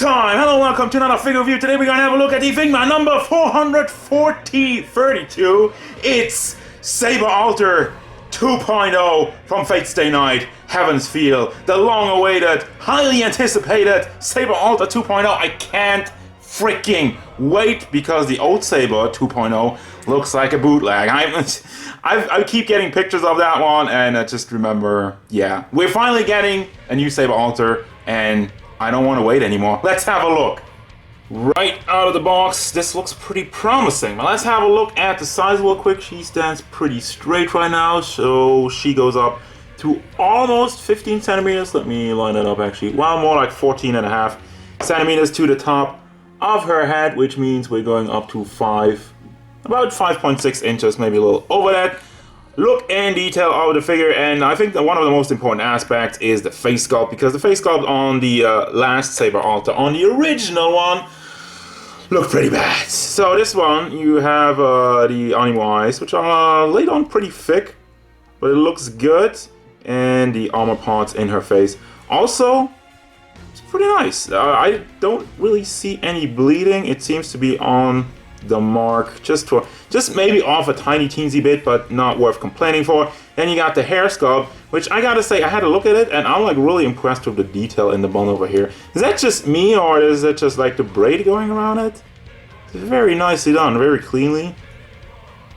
time! Hello, welcome to another figure review. Today we're gonna have a look at the Figma number 432. It's Saber Alter 2.0 from Fate Stay Night, Heaven's Feel. The long-awaited, highly anticipated Saber Alter 2.0. I can't freaking wait because the old Saber 2.0 looks like a bootleg. I keep getting pictures of that one and I just remember, yeah. We're finally getting a new Saber Alter and I don't want to wait anymore. Let's have a look. Right out of the box, this looks pretty promising. But let's have a look at the size real quick. She stands pretty straight right now, so she goes up to almost 15 centimeters. Let me line it up actually. Well, more like 14 and a half centimeters to the top of her head, which means we're going up to about 5.6 inches, maybe a little over that. Look in detail of the figure, and I think that one of the most important aspects is the face sculpt, because the face sculpt on the last Saber Alter, on the original one, looked pretty bad. So this one, you have the animo eyes, which are laid on pretty thick, but it looks good, and the armor parts in her face. Also, it's pretty nice. I don't really see any bleeding. It seems to be on the mark, just maybe off a tiny teensy bit, but not worth complaining for. Then you got the hair sculpt, which I gotta say, I had to look at it and I'm like really impressed with the detail in the bun over here. Is that just me, or is it just like the braid going around it? It's very nicely done, very cleanly.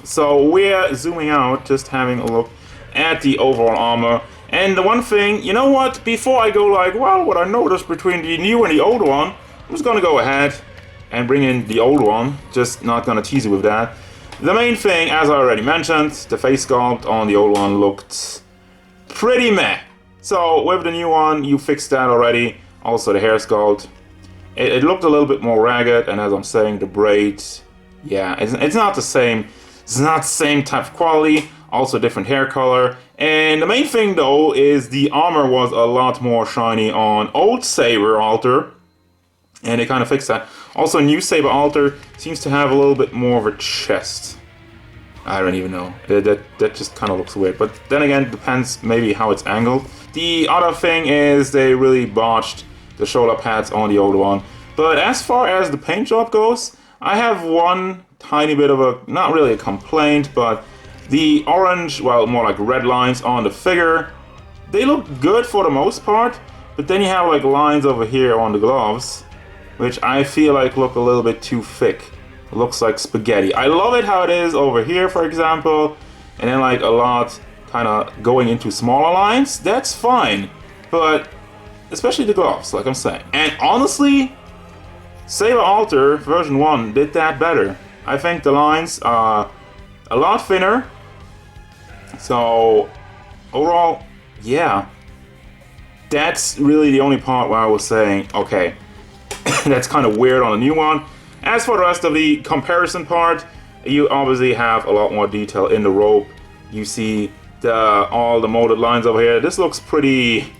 So we're zooming out, just having a look at the overall armor. And the one thing, you know what, before I go like, well, what I noticed between the new and the old one, I'm just gonna go ahead and bring in the old one, just not gonna tease you with that. The main thing, as I already mentioned, the face sculpt on the old one looked pretty meh. So with the new one, you fixed that already. Also the hair sculpt, it looked a little bit more ragged, and as I'm saying, the braids, yeah, it's not the same. It's not the same type of quality. Also different hair color. And the main thing though is the armor was a lot more shiny on old Saber Alter, and they kind of fixed that. Also, new Saber Alter seems to have a little bit more of a chest. I don't even know. That just kind of looks weird. But then again, it depends maybe how it's angled. The other thing is they really botched the shoulder pads on the old one. But as far as the paint job goes, I have one tiny bit of a, not really a complaint, but the orange, well, more like red lines on the figure, they look good for the most part. But then you have like lines over here on the gloves, which I feel like look a little bit too thick. It looks like spaghetti. I love it how it is over here, for example, and then like a lot kind of going into smaller lines. That's fine, but especially the gloves, like I'm saying. And honestly, Saber Alter version 1 did that better. I think the lines are a lot thinner. So overall, yeah, that's really the only part where I was saying, okay, that's kind of weird on the new one. As for the rest of the comparison part, you obviously have a lot more detail in the rope. You see all the molded lines over here. This looks pretty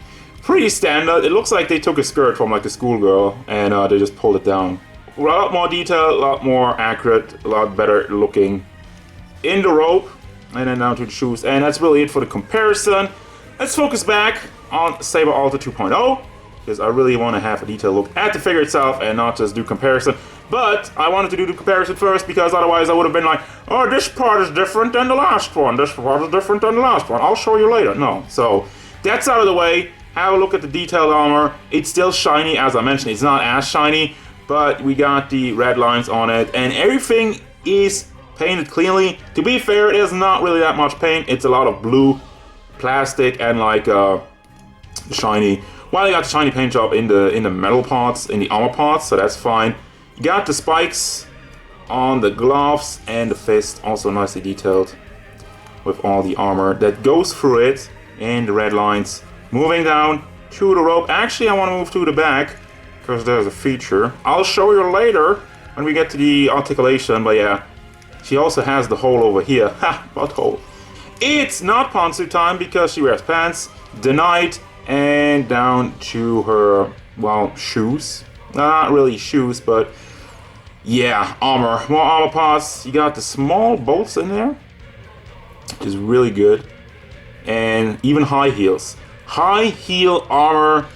standard. It looks like they took a skirt from like a schoolgirl and they just pulled it down. A lot more detail, a lot more accurate, a lot better looking in the rope, and then down to the shoes. And that's really it for the comparison. Let's focus back on Saber Alter 2.0. because I really want to have a detailed look at the figure itself and not just do comparison. But I wanted to do the comparison first because otherwise I would have been like, oh, this part is different than the last one. This part is different than the last one. I'll show you later. No. So that's out of the way. Have a look at the detailed armor. It's still shiny, as I mentioned. It's not as shiny, but we got the red lines on it, and everything is painted cleanly. To be fair, it is not really that much paint. It's a lot of blue plastic and like shiny. Well, you got the shiny paint job in the metal parts, in the armor parts, so that's fine. You got the spikes on the gloves and the fist, also nicely detailed with all the armor that goes through it, and the red lines. Moving down to the rope. Actually, I want to move to the back because there's a feature. I'll show you later when we get to the articulation, but yeah, she also has the hole over here. Ha! Butthole. It's not pantsuit time because she wears pants. Denied. And down to her, well, shoes. Not really shoes, but yeah, armor. More armor parts. You got the small bolts in there, which is really good. And even high heels. High heel armor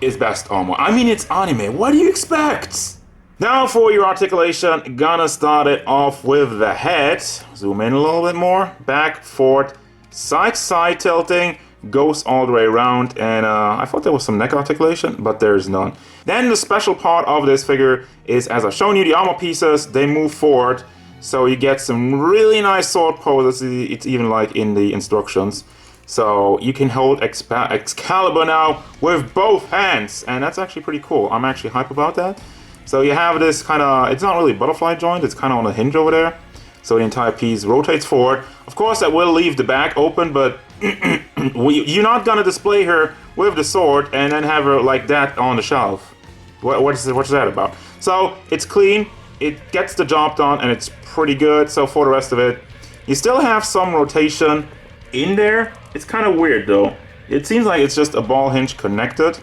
is best armor. I mean, it's anime. What do you expect? Now for your articulation, gonna start it off with the head. Zoom in a little bit more. Back, forward, side to side tilting. Goes all the way around, and I thought there was some neck articulation, but there's none. Then the special part of this figure is, as I've shown you, the armor pieces, they move forward, so you get some really nice sword poses. It's even like in the instructions. So you can hold Excalibur now with both hands, and that's actually pretty cool. I'm actually hype about that. So you have this kind of, it's not really a butterfly joint, it's kind of on a hinge over there. So the entire piece rotates forward. Of course, that will leave the back open, but you're not gonna display her with the sword and then have her like that on the shelf. What's that about? So it's clean, it gets the job done, and it's pretty good. So for the rest of it, you still have some rotation in there. It's kind of weird though. It seems like it's just a ball hinge connected,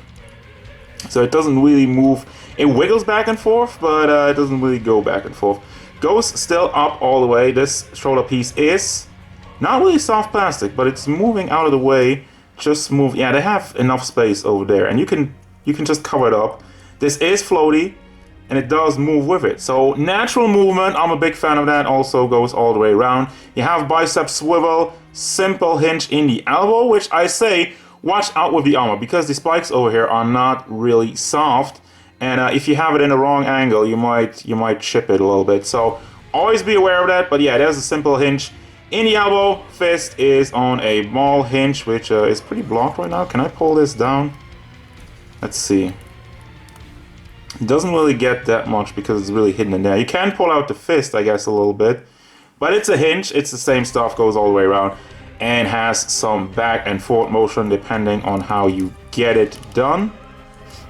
so it doesn't really move. It wiggles back and forth, but it doesn't really go back and forth. Goes still up all the way. This shoulder piece is not really soft plastic, but it's moving out of the way. Just move. Yeah, they have enough space over there, and you can just cover it up. This is floaty, and it does move with it. So natural movement, I'm a big fan of that. Also goes all the way around. You have bicep swivel, simple hinge in the elbow, which I say watch out with the armor because the spikes over here are not really soft. And if you have it in the wrong angle, you might chip it a little bit. So always be aware of that. But yeah, there's a simple hinge in the elbow. Fist is on a ball hinge, which is pretty blocked right now. Can I pull this down? Let's see. It doesn't really get that much because it's really hidden in there. You can pull out the fist, I guess, a little bit. But it's a hinge. It's the same stuff, goes all the way around. And has some back and forth motion depending on how you get it done.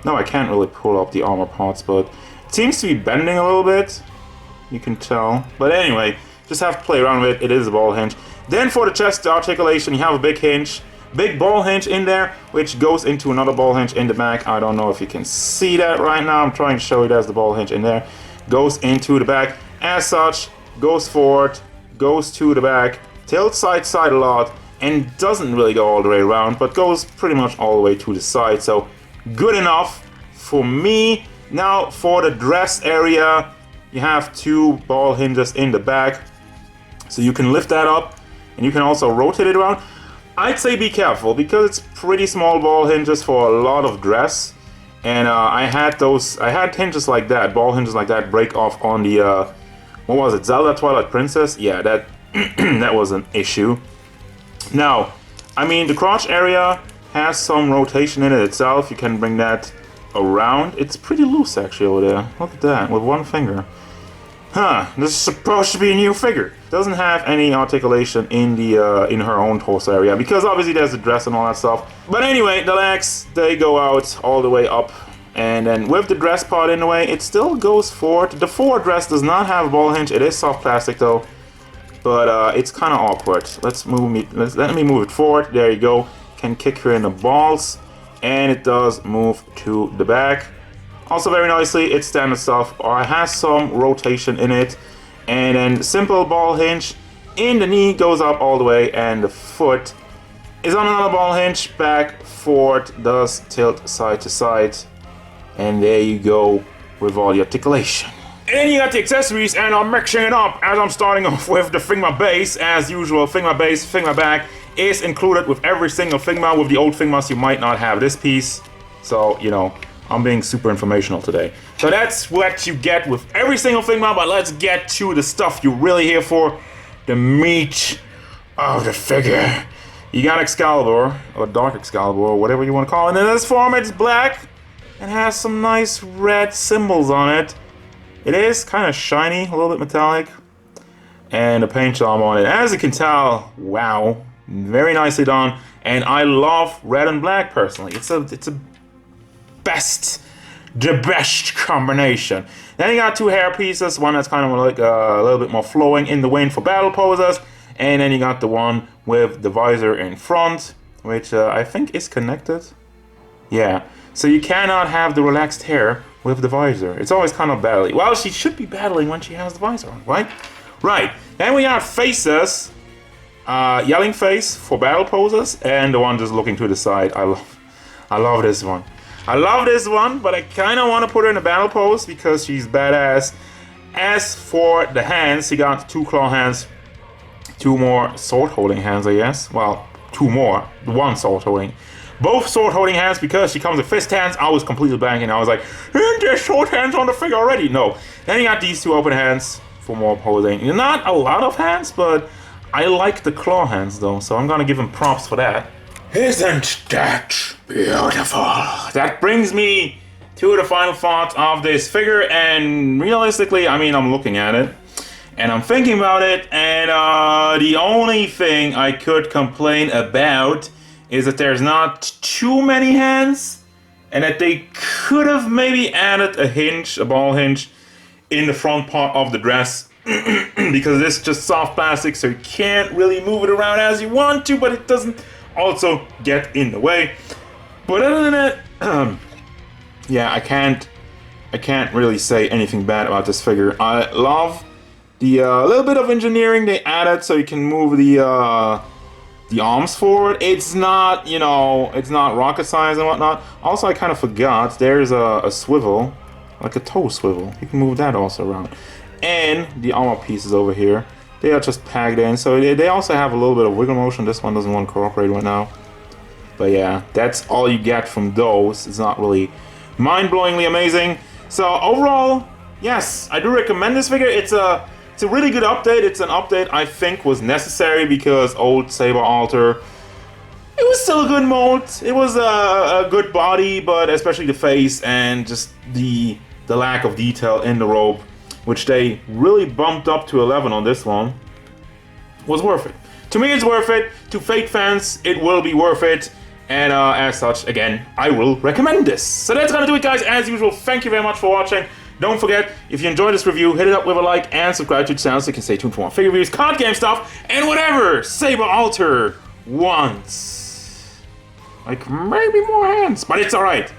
No, I can't really pull up the armor parts, but it seems to be bending a little bit. You can tell. But anyway, just have to play around with it. It is a ball hinge. Then for the chest articulation, you have a big hinge. Big ball hinge in there, which goes into another ball hinge in the back. I don't know if you can see that right now. I'm trying to show you there's the ball hinge in there. Goes into the back. As such, goes forward, goes to the back, tilts side to side a lot, and doesn't really go all the way around, but goes pretty much all the way to the side. So good enough for me. Now for the dress area, you have two ball hinges in the back, so you can lift that up and you can also rotate it around. I'd say be careful because it's pretty small ball hinges for a lot of dress, and I had hinges like that, ball hinges like that, break off on the what was it, Zelda Twilight Princess? Yeah, that that was an issue. Now, I mean, the crotch area has some rotation in it itself. You can bring that around. It's pretty loose actually over there. Look at that, with one finger. Huh, this is supposed to be a new figure. Doesn't have any articulation in the in her own torso area because obviously there's the dress and all that stuff. But anyway, the legs, they go out all the way up. And then with the dress part in the way, it still goes forward. The forward dress does not have a ball hinge. It is soft plastic though. But it's kind of awkward. Let me move it forward. There you go. Can kick her in the balls, and it does move to the back. Also very nicely, it's standard stuff, or it has some rotation in it. And then simple ball hinge in the knee, goes up all the way, and the foot is on another ball hinge, back, forward, does tilt side to side. And there you go with all the articulation. And then you got the accessories, and I'm mixing it up as I'm starting off with the Figma base. As usual, Figma base, Figma back is included with every single Figma. With the old Figmas, you might not have this piece. So, you know, I'm being super informational today. So that's what you get with every single Figma, but let's get to the stuff you're really here for. The meat of the figure. You got Excalibur, or Dark Excalibur, or whatever you want to call it. And in this form, it's black and has some nice red symbols on it. It is kind of shiny, a little bit metallic, and a paint job on it. As you can tell, wow, very nicely done. And I love red and black personally. It's a the best combination. Then you got two hair pieces, one that's kind of like a little bit more flowing in the wind for battle poses, and then you got the one with the visor in front, which I think is connected. Yeah, so you cannot have the relaxed hair with the visor. It's always kind of battling. Well, she should be battling when she has the visor on, right? Right. Then we got faces. Yelling face for battle poses, and the one just looking to the side. I love this one. I love this one, but I kind of want to put her in a battle pose because she's badass. As for the hands, he got 2 claw hands, 2 more sword holding hands, I guess. Well, 2 more, 1 sword holding. Both sword holding hands because she comes with fist hands. I was completely blanking. I was like, isn't there sword hands on the figure already? No. Then you got these 2 open hands for more holding. Not a lot of hands, but I like the claw hands though, so I'm gonna give him props for that. Isn't that beautiful? That brings me to the final thoughts of this figure, and realistically, I mean, I'm looking at it, and I'm thinking about it, and the only thing I could complain about is that there's not too many hands, and that they could have maybe added a hinge, a ball hinge, in the front part of the dress, because it's just soft plastic, so you can't really move it around as you want to, but it doesn't also get in the way. But other than that, yeah, I can't really say anything bad about this figure. I love the little bit of engineering they added, so you can move the arms forward. It's not, you know, it's not rocket science and whatnot. Also, I kind of forgot there's a swivel, like a toe swivel. You can move that also around. And the armor pieces over here, they are just packed in, so they also have a little bit of wiggle motion. This one doesn't want to cooperate right now. But yeah, that's all you get from those. It's not really mind-blowingly amazing. So overall, yes, I do recommend this figure. It's a really good update. It's an update I think was necessary because old Saber Alter, it was still a good mold. It was a good body, but especially the face and just the lack of detail in the robe, which they really bumped up to 11 on this one, was worth it. To me, it's worth it. To Fate fans, it will be worth it. And as such, again, I will recommend this. So that's gonna do it, guys. As usual, thank you very much for watching. Don't forget, if you enjoyed this review, hit it up with a like and subscribe to the channel so you can stay tuned for more figure reviews, card game stuff, and whatever Saber Alter wants. Like maybe more hands, but it's alright.